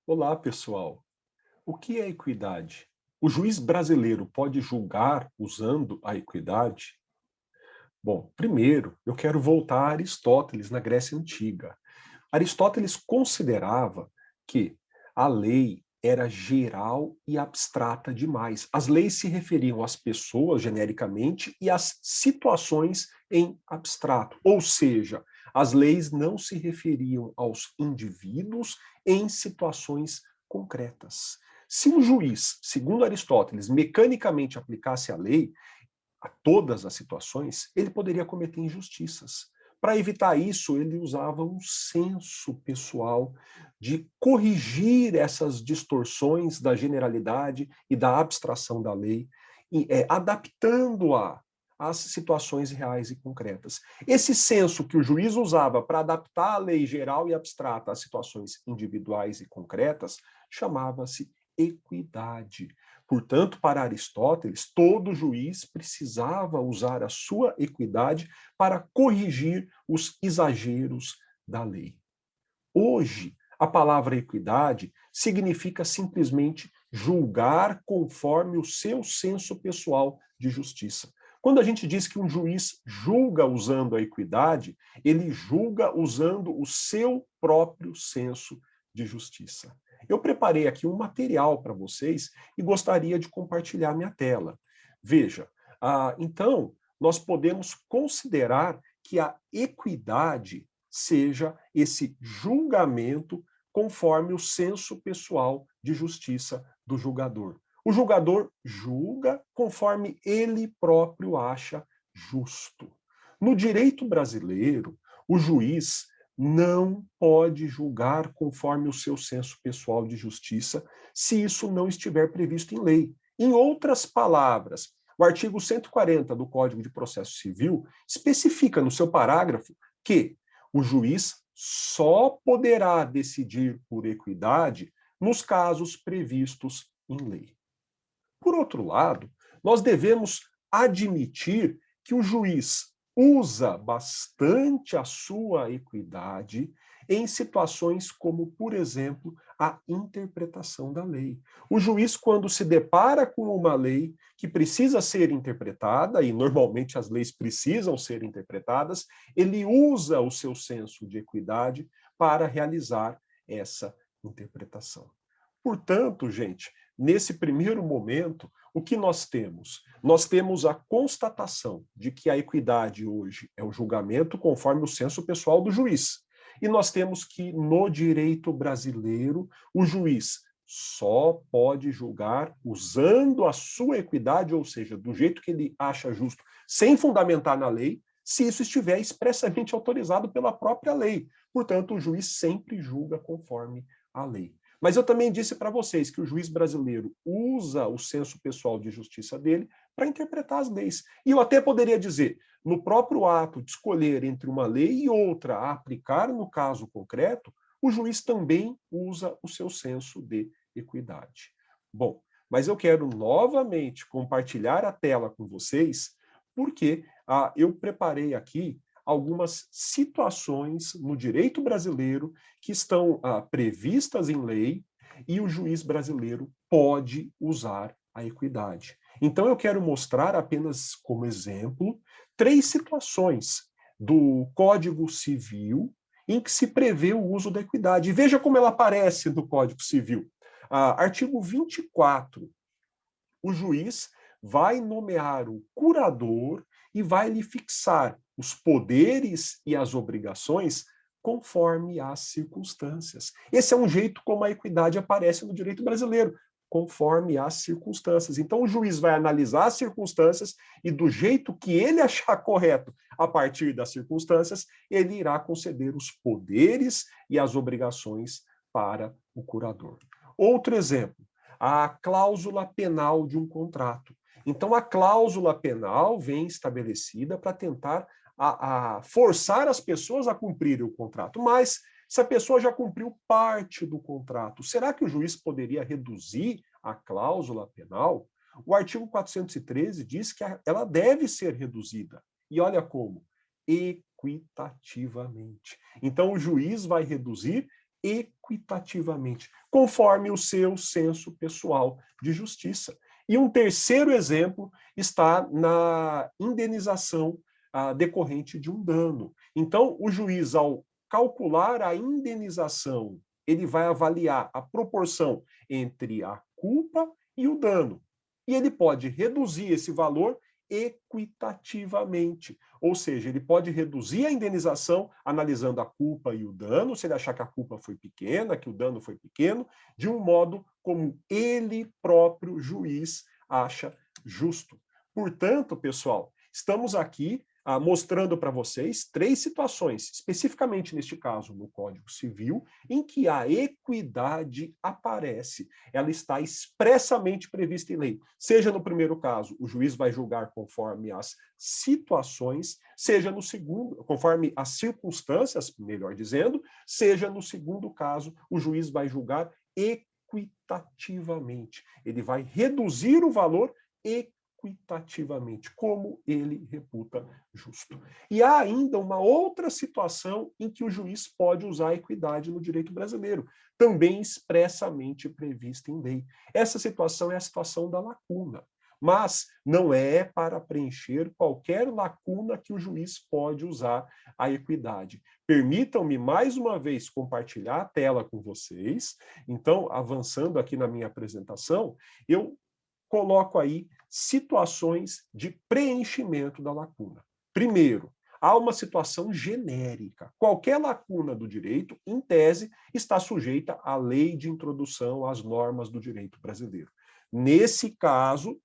Olá, pessoal. O que é equidade? O juiz brasileiro pode julgar usando a equidade? Bom, primeiro, eu quero voltar a Aristóteles na Grécia Antiga. Aristóteles considerava que a lei era geral e abstrata demais. As leis se referiam às pessoas genericamente e às situações em abstrato. Ou seja, as leis não se referiam aos indivíduos em situações concretas. Se um juiz, segundo Aristóteles, mecanicamente aplicasse a lei, a todas as situações, ele poderia cometer injustiças. Para evitar isso, ele usava um senso pessoal de corrigir essas distorções da generalidade e da abstração da lei, adaptando-a às situações reais e concretas. Esse senso que o juiz usava para adaptar a lei geral e abstrata às situações individuais e concretas chamava-se equidade. Portanto, para Aristóteles, todo juiz precisava usar a sua equidade para corrigir os exageros da lei. Hoje, a palavra equidade significa simplesmente julgar conforme o seu senso pessoal de justiça. Quando a gente diz que um juiz julga usando a equidade, ele julga usando o seu próprio senso de justiça. Eu preparei aqui um material para vocês e gostaria de compartilhar minha tela. Veja, então, nós podemos considerar que a equidade seja esse julgamento conforme o senso pessoal de justiça do julgador. O julgador julga conforme ele próprio acha justo. No direito brasileiro, o juiz não pode julgar conforme o seu senso pessoal de justiça se isso não estiver previsto em lei. Em outras palavras, o artigo 140 do Código de Processo Civil especifica no seu parágrafo que o juiz só poderá decidir por equidade nos casos previstos em lei. Por outro lado, nós devemos admitir que o juiz usa bastante a sua equidade em situações como, por exemplo, a interpretação da lei. O juiz, quando se depara com uma lei que precisa ser interpretada, e normalmente as leis precisam ser interpretadas, ele usa o seu senso de equidade para realizar essa interpretação. Portanto, gente, nesse primeiro momento, o que nós temos? Nós temos a constatação de que a equidade hoje é o julgamento conforme o senso pessoal do juiz. E nós temos que, no direito brasileiro, o juiz só pode julgar usando a sua equidade, ou seja, do jeito que ele acha justo, sem fundamentar na lei, se isso estiver expressamente autorizado pela própria lei. Portanto, o juiz sempre julga conforme a lei. Mas eu também disse para vocês que o juiz brasileiro usa o senso pessoal de justiça dele para interpretar as leis. E eu até poderia dizer, no próprio ato de escolher entre uma lei e outra a aplicar no caso concreto, o juiz também usa o seu senso de equidade. Bom, mas eu quero novamente compartilhar a tela com vocês, porque eu preparei aqui algumas situações no direito brasileiro que estão previstas em lei e o juiz brasileiro pode usar a equidade. Então, eu quero mostrar apenas como exemplo 3 situações do Código Civil em que se prevê o uso da equidade. E veja como ela aparece no Código Civil. Artigo 24. O juiz vai nomear o curador e vai lhe fixar os poderes e as obrigações conforme as circunstâncias. Esse é um jeito como a equidade aparece no direito brasileiro, conforme as circunstâncias. Então, o juiz vai analisar as circunstâncias e, do jeito que ele achar correto a partir das circunstâncias, ele irá conceder os poderes e as obrigações para o curador. Outro exemplo, a cláusula penal de um contrato. Então, a cláusula penal vem estabelecida para tentar forçar as pessoas a cumprirem o contrato. Mas, se a pessoa já cumpriu parte do contrato, será que o juiz poderia reduzir a cláusula penal? O artigo 413 diz que ela deve ser reduzida. E olha como? Equitativamente. Então, o juiz vai reduzir equitativamente, conforme o seu senso pessoal de justiça. E um terceiro exemplo está na indenização decorrente de um dano. Então, o juiz, ao calcular a indenização, ele vai avaliar a proporção entre a culpa e o dano. E ele pode reduzir esse valor equitativamente. Ou seja, ele pode reduzir a indenização analisando a culpa e o dano, se ele achar que a culpa foi pequena, que o dano foi pequeno, de um modo como ele próprio, juiz, acha justo. Portanto, pessoal, estamos aqui mostrando para vocês 3 situações, especificamente neste caso no Código Civil, em que a equidade aparece. Ela está expressamente prevista em lei. Seja no primeiro caso, o juiz vai julgar conforme as situações, seja no segundo, conforme as circunstâncias, melhor dizendo, seja no segundo caso, o juiz vai julgar equitativamente. Ele vai reduzir o valor equitativamente, como ele reputa justo. E há ainda uma outra situação em que o juiz pode usar a equidade no direito brasileiro, também expressamente prevista em lei. Essa situação é a situação da lacuna, mas não é para preencher qualquer lacuna que o juiz pode usar a equidade. Permitam-me, mais uma vez, compartilhar a tela com vocês. Então, avançando aqui na minha apresentação, eu coloco aí situações de preenchimento da lacuna. Primeiro, há uma situação genérica. Qualquer lacuna do direito, em tese, está sujeita à lei de introdução às normas do direito brasileiro. Nesse caso,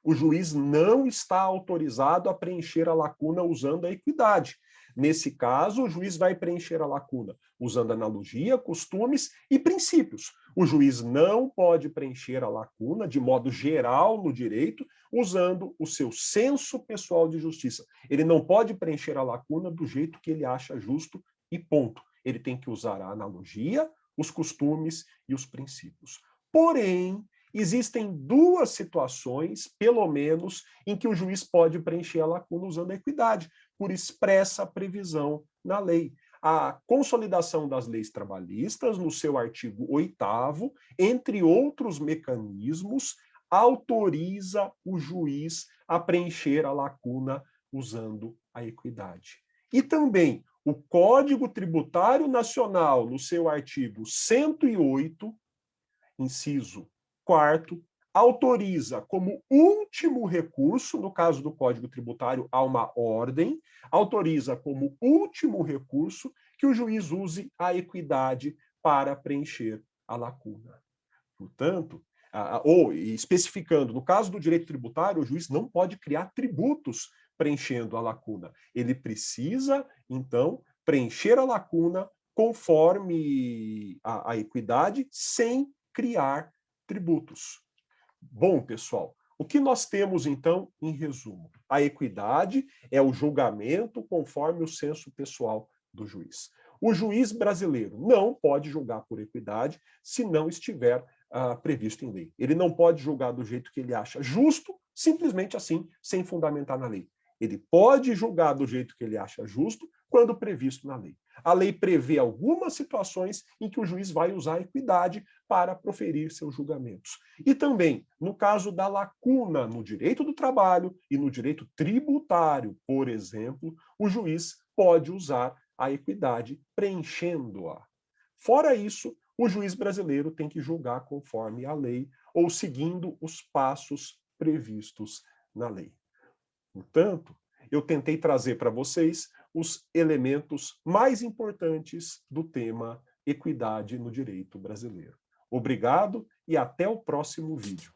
o juiz não está autorizado a preencher a lacuna usando a equidade. Nesse caso, o juiz vai preencher a lacuna usando analogia, costumes e princípios. O juiz não pode preencher a lacuna de modo geral no direito usando o seu senso pessoal de justiça. Ele não pode preencher a lacuna do jeito que ele acha justo e ponto. Ele tem que usar a analogia, os costumes e os princípios. Porém, existem 2 situações, pelo menos, em que o juiz pode preencher a lacuna usando a equidade, por expressa previsão na lei. A consolidação das leis trabalhistas, no seu artigo 8º, entre outros mecanismos, autoriza o juiz a preencher a lacuna usando a equidade. E também o Código Tributário Nacional, no seu artigo 108, inciso 4º, autoriza como último recurso, no caso do Código Tributário, há uma ordem, autoriza como último recurso que o juiz use a equidade para preencher a lacuna. Portanto, ou especificando, no caso do direito tributário, o juiz não pode criar tributos preenchendo a lacuna. Ele precisa, então, preencher a lacuna conforme a equidade, sem criar tributos. Bom, pessoal, o que nós temos, então, em resumo? A equidade é o julgamento conforme o senso pessoal do juiz. O juiz brasileiro não pode julgar por equidade se não estiver previsto em lei. Ele não pode julgar do jeito que ele acha justo, simplesmente assim, sem fundamentar na lei. Ele pode julgar do jeito que ele acha justo quando previsto na lei. A lei prevê algumas situações em que o juiz vai usar a equidade para proferir seus julgamentos. E também, no caso da lacuna no direito do trabalho e no direito tributário, por exemplo, o juiz pode usar a equidade preenchendo-a. Fora isso, o juiz brasileiro tem que julgar conforme a lei ou seguindo os passos previstos na lei. Portanto, eu tentei trazer para vocês os elementos mais importantes do tema equidade no direito brasileiro. Obrigado e até o próximo vídeo.